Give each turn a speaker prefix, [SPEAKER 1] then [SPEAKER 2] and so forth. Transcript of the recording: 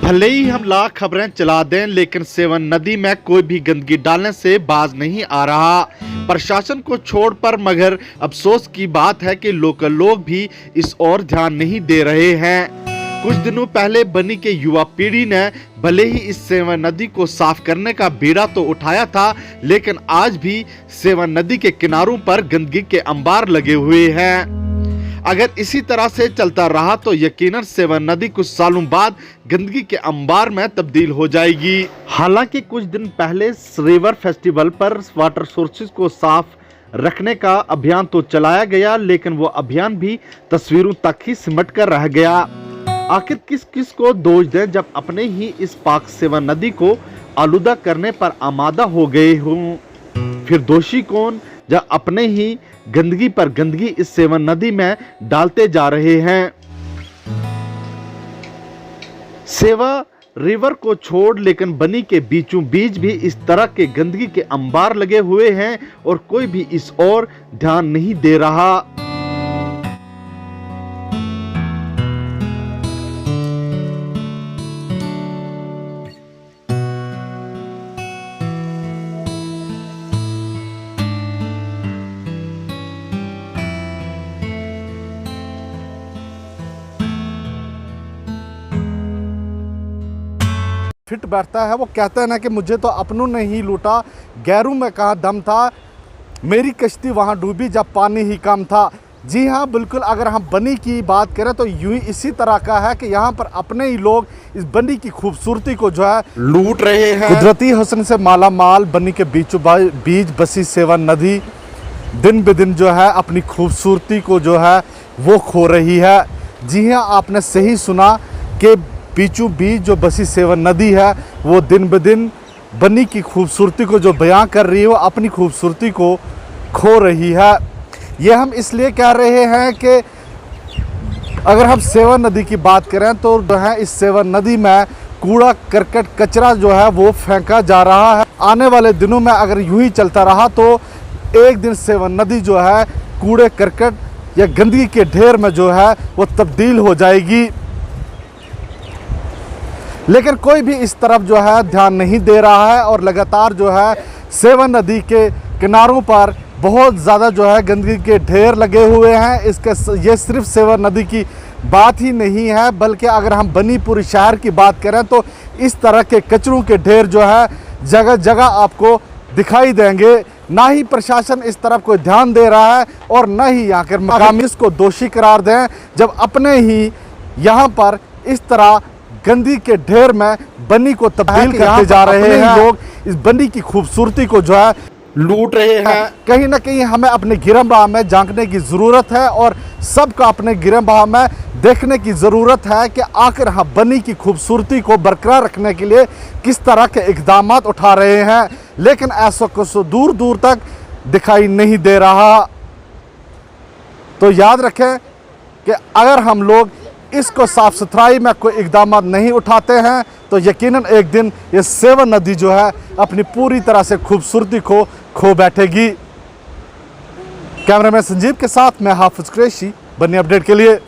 [SPEAKER 1] भले ही हम लाख खबरें चला दें, लेकिन सेवन नदी में कोई भी गंदगी डालने से बाज नहीं आ रहा। प्रशासन को छोड़ पर, मगर अफसोस की बात है कि लोकल लोग भी इस ओर ध्यान नहीं दे रहे हैं। कुछ दिनों पहले बनी के युवा पीढ़ी ने भले ही इस सेवन नदी को साफ करने का बीड़ा तो उठाया था, लेकिन आज भी सेवन नदी के किनारों पर गंदगी के अंबार लगे हुए हैं। अगर इसी तरह से चलता रहा तो यकीनन सेवन नदी कुछ सालों बाद गंदगी के अंबार में तब्दील हो जाएगी। हालांकि कुछ दिन पहले रिवर फेस्टिवल पर वाटर सोर्सेज को साफ रखने का अभियान तो चलाया गया, लेकिन वो अभियान भी तस्वीरों तक ही सिमट कर रह गया। आखिर किस किस को दोष दें जब अपने ही इस पाक सेवन नदी को आलूदा करने पर आमादा हो गए हों। फिर दोषी कौन जब अपने ही गंदगी पर गंदगी इस सेवन नदी में डालते जा रहे हैं। सेवा रिवर को छोड़ लेकिन बनी के बीचों बीच भी इस तरह के गंदगी के अंबार लगे हुए हैं और कोई भी इस ओर ध्यान नहीं दे रहा।
[SPEAKER 2] फिट बैठता है। वो कहते हैं ना कि मुझे तो अपनों ने ही लूटा, गैरों में कहाँ दम था, मेरी कश्ती वहाँ डूबी जब पानी ही कम था। जी हाँ, बिल्कुल। अगर हम बनी की बात करें तो यूं ही इसी तरह का है कि यहाँ पर अपने ही लोग इस बनी की खूबसूरती को जो है
[SPEAKER 1] लूट रहे हैं।
[SPEAKER 2] कुदरती हुस्न से माला माल बनी के बीचों बीच बसी सेवन नदी दिन ब दिन जो है अपनी खूबसूरती को जो है वो खो रही है। जी हाँ, आपने सही सुना कि बीचों बीच जो बसी सेवन नदी है वो दिन ब दिन बनी की खूबसूरती को जो बयां कर रही है, वो अपनी खूबसूरती को खो रही है। ये हम इसलिए कह रहे हैं कि अगर हम सेवन नदी की बात करें तो जो है इस सेवन नदी में कूड़ा करकट कचरा जो है वो फेंका जा रहा है। आने वाले दिनों में अगर यूं ही चलता रहा तो एक दिन सेवन नदी जो है कूड़े करकट या गंदगी के ढेर में जो है वो तब्दील हो जाएगी। लेकिन कोई भी इस तरफ जो है ध्यान नहीं दे रहा है और लगातार जो है सेवन नदी के किनारों पर बहुत ज़्यादा जो है गंदगी के ढेर लगे हुए हैं। ये सिर्फ सेवन नदी की बात ही नहीं है, बल्कि अगर हम बनीपुर शहर की बात करें तो इस तरह के कचरों के ढेर जो है जगह जगह आपको दिखाई देंगे। ना ही प्रशासन इस तरफ कोई ध्यान दे रहा है और न ही यहाँ के मकामी इसको दोषी करार दें जब अपने ही यहाँ पर इस तरह गंदगी के ढेर में बनी को तब्दील करते जा रहे हैं। लोग इस बनी की खूबसूरती को जो है
[SPEAKER 1] लूट रहे हैं।
[SPEAKER 2] कहीं ना कहीं हमें अपने गिरमबाह में झांकने की ज़रूरत है और सबका अपने गिरमबाह में देखने की ज़रूरत है कि आखिर हम बनी की खूबसूरती को बरकरार रखने के लिए किस तरह के इक़दाम उठा रहे हैं। लेकिन ऐसा कुछ दूर दूर तक दिखाई नहीं दे रहा। तो याद रखें कि अगर हम लोग इसको साफ सुथराई में कोई इक़दाम नहीं उठाते हैं तो यकीनन एक दिन ये सेवन नदी जो है अपनी पूरी तरह से खूबसूरती को खो बैठेगी। कैमरामैन संजीव के साथ मैं हाफिज कुरैशी, बनी अपडेट के लिए।